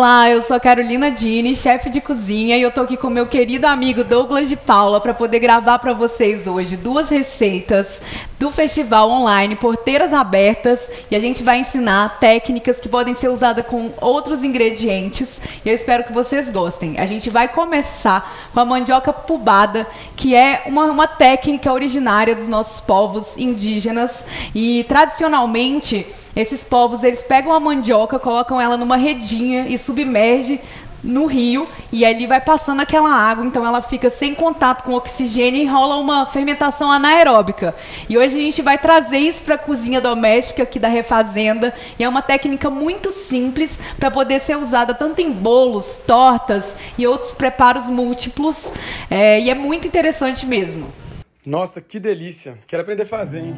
Olá, eu sou a Carolina Dini, chefe de cozinha, e eu tô aqui com meu querido amigo Douglas de Paula para poder gravar para vocês hoje 2 receitas do festival online Porteiras Abertas, e a gente vai ensinar técnicas que podem ser usadas com outros ingredientes, e eu espero que vocês gostem. A gente vai começar com a mandioca pubada, que é uma técnica originária dos nossos povos indígenas, e tradicionalmente esses povos, eles pegam a mandioca, colocam ela numa redinha e submergem no rio, e ali vai passando aquela água, então ela fica sem contato com o oxigênio e rola uma fermentação anaeróbica. E hoje a gente vai trazer isso para a cozinha doméstica aqui da Refazenda, e é uma técnica muito simples para poder ser usada tanto em bolos, tortas e outros preparos múltiplos, e é muito interessante mesmo. Nossa, que delícia! Quero aprender a fazer, hein?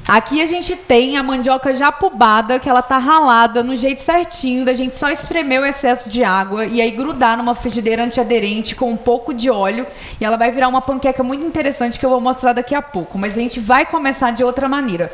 Aqui a gente tem a mandioca já pubada, que ela tá ralada no jeito certinho, da gente só espremer o excesso de água e aí grudar numa frigideira antiaderente com um pouco de óleo, e ela vai virar uma panqueca muito interessante que eu vou mostrar daqui a pouco, mas a gente vai começar de outra maneira.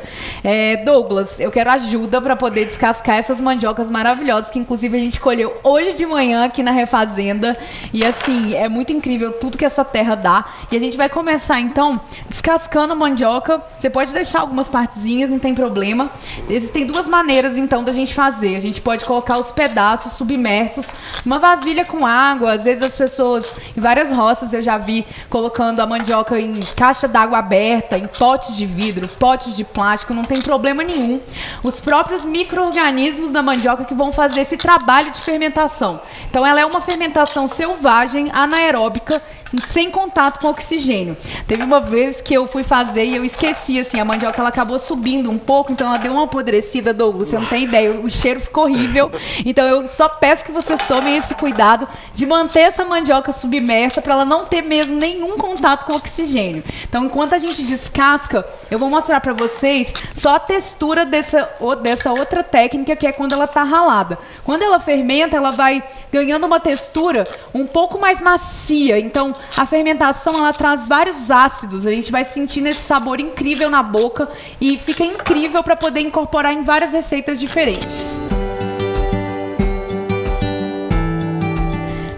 Douglas, eu quero ajuda para poder descascar essas mandiocas maravilhosas, que inclusive a gente colheu hoje de manhã aqui na Refazenda, e assim, é muito incrível tudo que essa terra dá, e a gente vai começar então descascando a mandioca. Você pode deixar algumas partezinhas, não tem problema. Existem 2 maneiras então da gente fazer. A gente pode colocar os pedaços submersos numa vasilha com água. Às vezes as pessoas, em várias roças eu já vi colocando a mandioca em caixa d'água aberta, em potes de vidro, potes de plástico, não tem problema nenhum. Os próprios micro-organismos da mandioca que vão fazer esse trabalho de fermentação. Então ela é uma fermentação selvagem, anaeróbica, sem contato com oxigênio. Teve uma vez que eu fui fazer e eu esqueci, assim, a mandioca ela acabou subindo um pouco, então ela deu uma apodrecida, Douglas, você não tem ideia, o cheiro ficou horrível. Então eu só peço que vocês tomem esse cuidado de manter essa mandioca submersa para ela não ter mesmo nenhum contato com oxigênio. Então enquanto a gente descasca, eu vou mostrar para vocês só a textura dessa outra técnica, que é quando ela tá ralada. Quando ela fermenta, ela vai ganhando uma textura um pouco mais macia, então a fermentação ela traz vários ácidos, a gente vai sentindo esse sabor incrível na boca e fica incrível para poder incorporar em várias receitas diferentes.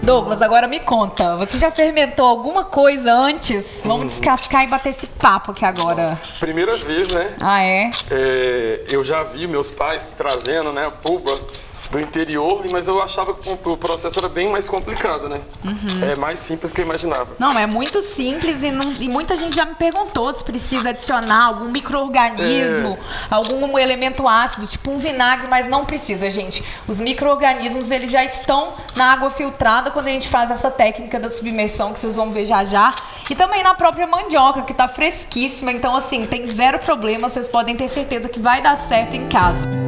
Douglas, agora me conta, você já fermentou alguma coisa antes? Vamos descascar e bater esse papo aqui agora. Nossa, primeira vez, né? Ah, é? Eu já vi meus pais trazendo, né, a puba do interior, mas eu achava que o processo era bem mais complicado, né? É mais simples que eu imaginava. Não, é muito simples e muita gente já me perguntou se precisa adicionar algum micro-organismo, algum elemento ácido, tipo um vinagre, mas não precisa, gente. Os micro-organismos, eles já estão na água filtrada quando a gente faz essa técnica da submersão, que vocês vão ver já já. E também na própria mandioca, que tá fresquíssima, então assim, tem 0 problema, vocês podem ter certeza que vai dar certo em casa.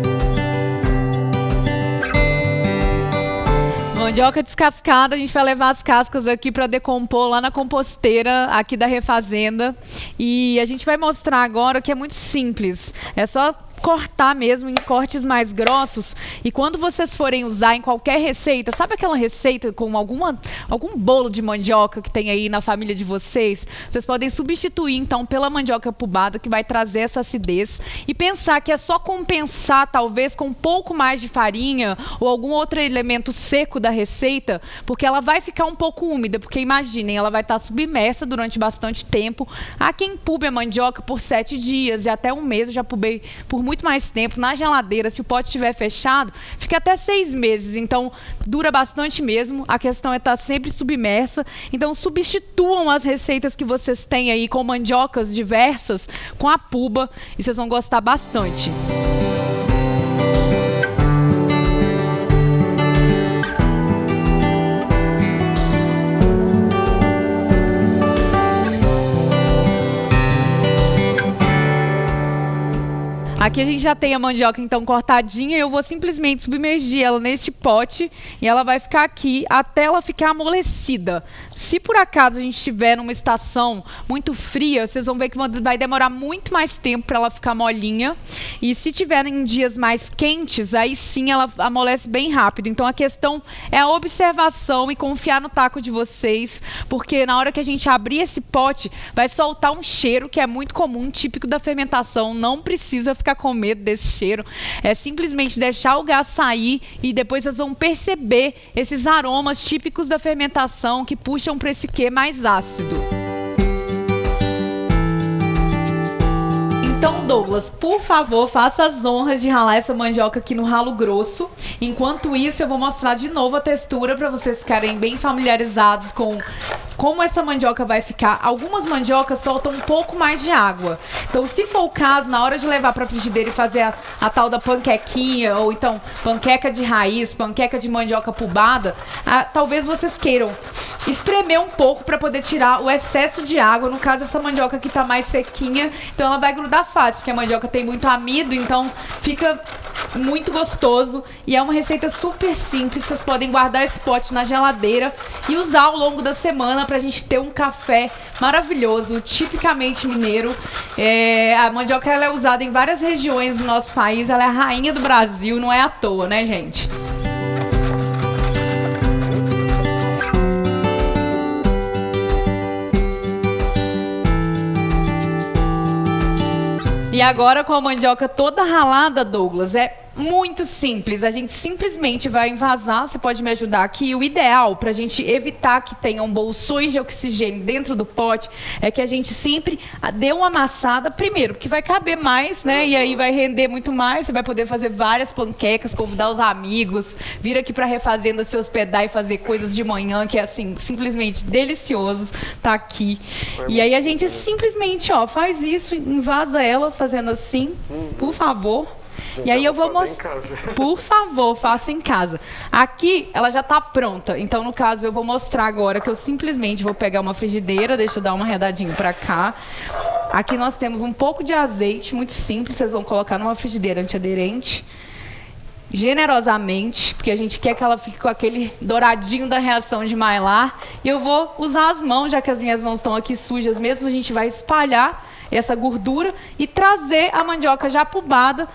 Mandioca descascada, a gente vai levar as cascas aqui para decompor lá na composteira aqui da Refazenda. E a gente vai mostrar agora que é muito simples. É só cortar mesmo em cortes mais grossos, e quando vocês forem usar em qualquer receita, sabe aquela receita com algum bolo de mandioca que tem aí na família de vocês? Vocês podem substituir então pela mandioca pubada, que vai trazer essa acidez, e pensar que é só compensar talvez com um pouco mais de farinha ou algum outro elemento seco da receita, porque ela vai ficar um pouco úmida, porque imaginem, ela vai estar submersa durante bastante tempo. Há quem pube a mandioca por 7 dias e até 1 mês, eu já pubei por muito mais tempo na geladeira. Se o pote estiver fechado, fica até 6 meses, então dura bastante mesmo. A questão é estar sempre submersa. Então substituam as receitas que vocês têm aí com mandiocas diversas com a puba, e vocês vão gostar bastante. Aqui a gente já tem a mandioca então cortadinha. Eu vou simplesmente submergir ela neste pote e ela vai ficar aqui até ela ficar amolecida. Se por acaso a gente estiver numa estação muito fria, vocês vão ver que vai demorar muito mais tempo para ela ficar molinha. E se tiver em dias mais quentes, aí sim ela amolece bem rápido. Então a questão é a observação e confiar no taco de vocês, porque na hora que a gente abrir esse pote, vai soltar um cheiro que é muito comum, típico da fermentação. Não precisa ficar com medo desse cheiro. É simplesmente deixar o gás sair e depois vocês vão perceber esses aromas típicos da fermentação que puxam para esse quê mais ácido. Então, Douglas, por favor, faça as honras de ralar essa mandioca aqui no ralo grosso. Enquanto isso, eu vou mostrar de novo a textura para vocês ficarem bem familiarizados com como essa mandioca vai ficar. Algumas mandiocas soltam um pouco mais de água. Então, se for o caso, na hora de levar para a frigideira e fazer a tal da panquequinha, ou então panqueca de raiz, panqueca de mandioca pubada, talvez vocês queiram espremer um pouco para poder tirar o excesso de água. No caso, essa mandioca aqui tá mais sequinha, então ela vai grudar fácil, porque a mandioca tem muito amido, então fica muito gostoso. E é uma receita super simples. Vocês podem guardar esse pote na geladeira e usar ao longo da semana pra gente ter um café maravilhoso, tipicamente mineiro. A mandioca ela é usada em várias regiões do nosso país, ela é a rainha do Brasil, não é à toa, né, gente? E agora, com a mandioca toda ralada, Douglas, é muito simples. A gente simplesmente vai envasar. Você pode me ajudar aqui? O ideal para a gente evitar que tenham bolsões de oxigênio dentro do pote é que a gente sempre dê uma amassada primeiro, porque vai caber mais, né? E aí vai render muito mais. Você vai poder fazer várias panquecas, convidar os amigos, vir aqui para a Refazenda se hospedar e fazer coisas de manhã, que é assim, simplesmente delicioso tá aqui. E aí a gente simplesmente, ó, faz isso, envasa ela fazendo assim, por favor. Gente, e aí eu vou mostrar. Por favor, faça em casa. Aqui ela já está pronta. Então, no caso, eu vou mostrar agora que eu simplesmente vou pegar uma frigideira. Deixa eu dar uma arredadinha para cá. Aqui nós temos um pouco de azeite, muito simples. Vocês vão colocar numa frigideira antiaderente. Generosamente, porque a gente quer que ela fique com aquele douradinho da reação de Maillard. E eu vou usar as mãos, já que as minhas mãos estão aqui sujas mesmo. A gente vai espalhar essa gordura e trazer a mandioca já pubada.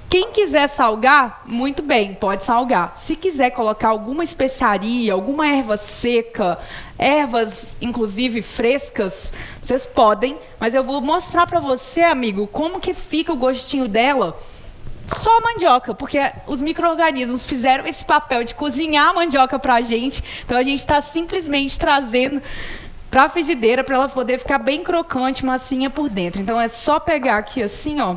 Quem quiser salgar, muito bem, pode salgar. Se quiser colocar alguma especiaria, alguma erva seca, ervas, inclusive, frescas, vocês podem. Mas eu vou mostrar para você, amigo, como que fica o gostinho dela. Só a mandioca, porque os micro-organismos fizeram esse papel de cozinhar a mandioca para a gente. Então, a gente está simplesmente trazendo para a frigideira para ela poder ficar bem crocante, massinha por dentro. Então, é só pegar aqui assim, ó.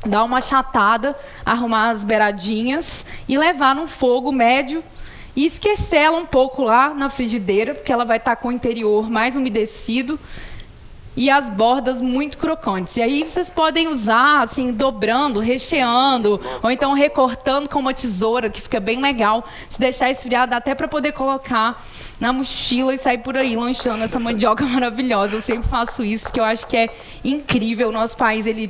Dar uma achatada, arrumar as beiradinhas e levar num fogo médio e esquecer ela um pouco lá na frigideira, porque ela vai estar com o interior mais umedecido e as bordas muito crocantes. E aí vocês podem usar, assim, dobrando, recheando, ou então recortando com uma tesoura, que fica bem legal. Se deixar esfriar, dá até para poder colocar na mochila e sair por aí lanchando essa mandioca maravilhosa. Eu sempre faço isso, porque eu acho que é incrível. O nosso país, ele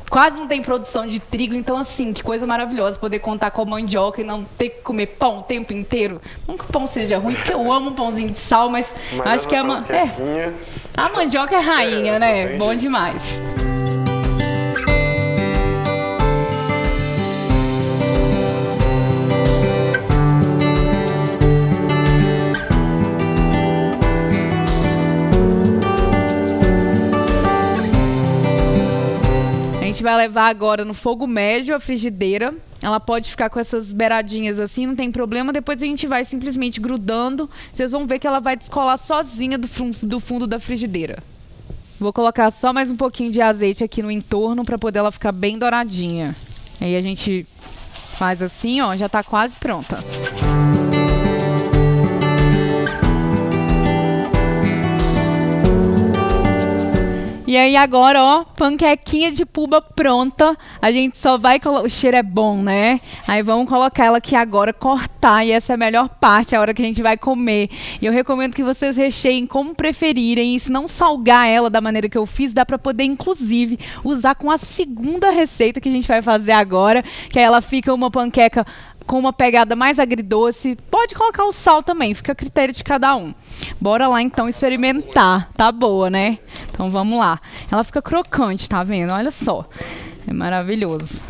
quase não tem produção de trigo, então assim, que coisa maravilhosa poder contar com a mandioca e não ter que comer pão o tempo inteiro. Não que o pão seja ruim, porque eu amo um pãozinho de sal, mas acho que a mandioca é rainha, né? Bom demais. A gente vai levar agora no fogo médio a frigideira. Ela pode ficar com essas beiradinhas assim, não tem problema. Depois a gente vai simplesmente grudando. Vocês vão ver que ela vai descolar sozinha do fundo da frigideira. Vou colocar só mais um pouquinho de azeite aqui no entorno para poder ela ficar bem douradinha. Aí a gente faz assim, ó, já tá quase pronta. E aí agora, ó, panquequinha de puba pronta. A gente só vai colocar... O cheiro é bom, né? Aí vamos colocar ela aqui agora, cortar. E essa é a melhor parte, a hora que a gente vai comer. E eu recomendo que vocês recheiem como preferirem. E se não salgar ela da maneira que eu fiz, dá pra poder, inclusive, usar com a segunda receita que a gente vai fazer agora. Que aí ela fica uma panqueca com uma pegada mais agridoce. Pode colocar o sal também, fica a critério de cada um. Bora lá então experimentar. Tá boa, né? Então vamos lá. Ela fica crocante, tá vendo? Olha só. É maravilhoso.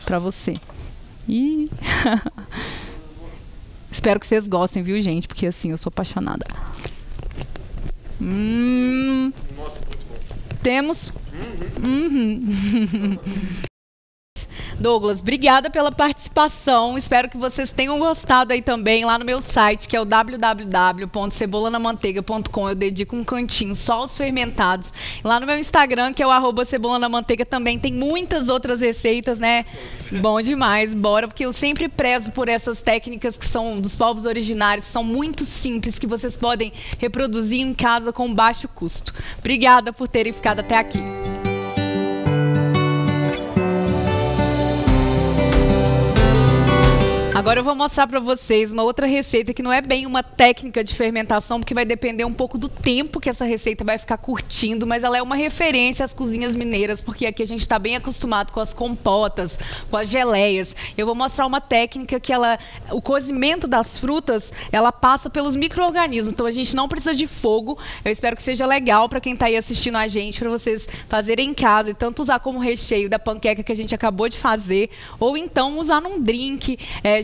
Pra você. Ih. Espero que vocês gostem, viu, gente? Porque assim, eu sou apaixonada. Nossa, muito bom. Temos? Douglas, obrigada pela participação. Espero que vocês tenham gostado aí também. Lá no meu site, que é o www.cebolanamanteiga.com, eu dedico um cantinho só aos fermentados. Lá no meu Instagram, que é o @cebolanamanteiga, também tem muitas outras receitas, né? Bom demais, bora, porque eu sempre prezo por essas técnicas que são dos povos originários, que são muito simples, que vocês podem reproduzir em casa com baixo custo. Obrigada por terem ficado até aqui. Agora eu vou mostrar para vocês uma outra receita que não é bem uma técnica de fermentação, porque vai depender um pouco do tempo que essa receita vai ficar curtindo, mas ela é uma referência às cozinhas mineiras, porque aqui a gente está bem acostumado com as compotas, com as geleias. Eu vou mostrar uma técnica que o cozimento das frutas, ela passa pelos micro-organismos, então a gente não precisa de fogo. Eu espero que seja legal para quem está aí assistindo a gente, para vocês fazerem em casa e tanto usar como recheio da panqueca que a gente acabou de fazer, ou então usar num drink.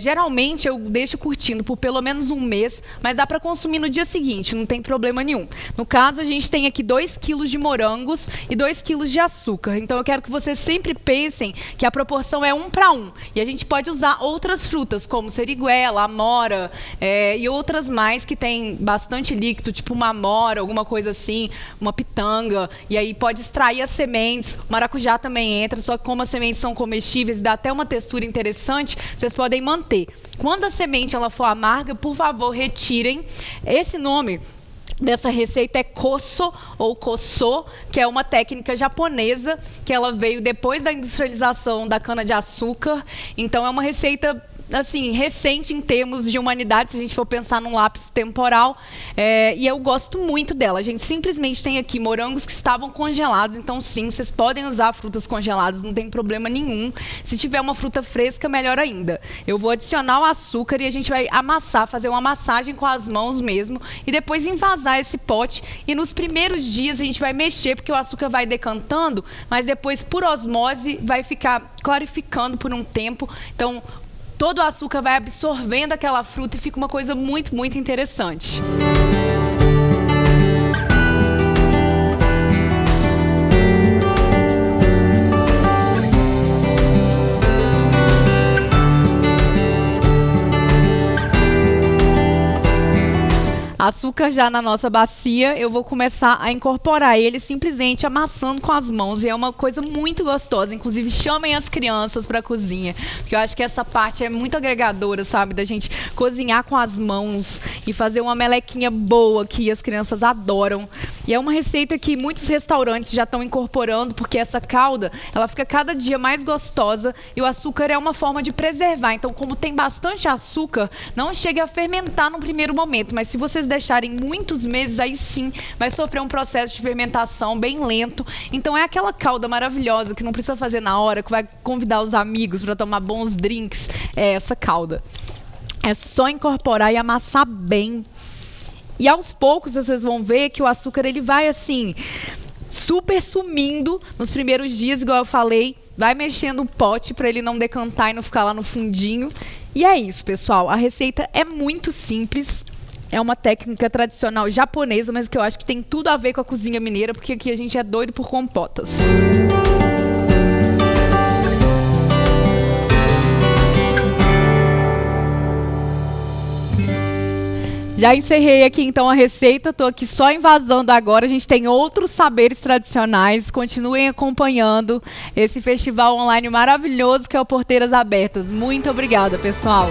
Geralmente eu deixo curtindo por pelo menos um mês, mas dá para consumir no dia seguinte, não tem problema nenhum. No caso, a gente tem aqui 2 kg de morangos e 2 kg de açúcar. Então eu quero que vocês sempre pensem que a proporção é 1 para 1. E a gente pode usar outras frutas, como seriguela, amora e outras mais que tem bastante líquido, tipo uma amora, alguma coisa assim, uma pitanga. E aí pode extrair as sementes. O maracujá também entra, só que como as sementes são comestíveis e dá até uma textura interessante, vocês podem manter. Quando a semente ela for amarga, por favor, retirem. Esse nome dessa receita é koso ou koso, que é uma técnica japonesa que ela veio depois da industrialização da cana-de-açúcar. Então é uma receita assim, recente em termos de humanidade, se a gente for pensar num lapso temporal, e eu gosto muito dela. A gente simplesmente tem aqui morangos que estavam congelados, então sim, vocês podem usar frutas congeladas, não tem problema nenhum. Se tiver uma fruta fresca, melhor ainda. Eu vou adicionar o açúcar e a gente vai amassar, fazer uma massagem com as mãos mesmo, e depois envasar esse pote, e nos primeiros dias a gente vai mexer, porque o açúcar vai decantando, mas depois, por osmose, vai ficar clarificando por um tempo. Então, todo o açúcar vai absorvendo aquela fruta e fica uma coisa muito, muito interessante. Açúcar já na nossa bacia, eu vou começar a incorporar ele simplesmente amassando com as mãos, e é uma coisa muito gostosa. Inclusive, chamem as crianças para a cozinha, porque eu acho que essa parte é muito agregadora, sabe? Da gente cozinhar com as mãos e fazer uma melequinha boa que as crianças adoram. E é uma receita que muitos restaurantes já estão incorporando, porque essa calda, ela fica cada dia mais gostosa, e o açúcar é uma forma de preservar. Então, como tem bastante açúcar, não chegue a fermentar no primeiro momento, mas se vocês deixarem muitos meses, aí sim vai sofrer um processo de fermentação bem lento. Então é aquela calda maravilhosa que não precisa fazer na hora, que vai convidar os amigos para tomar bons drinks. É essa calda. É só incorporar e amassar bem. E aos poucos vocês vão ver que o açúcar ele vai assim super sumindo nos primeiros dias, igual eu falei. Vai mexendo o pote para ele não decantar e não ficar lá no fundinho. E é isso, pessoal. A receita é muito simples. É uma técnica tradicional japonesa, mas que eu acho que tem tudo a ver com a cozinha mineira, porque aqui a gente é doido por compotas. Já encerrei aqui então a receita, estou aqui só envasando agora. A gente tem outros saberes tradicionais. Continuem acompanhando esse festival online maravilhoso que é o Porteiras Abertas. Muito obrigada, pessoal.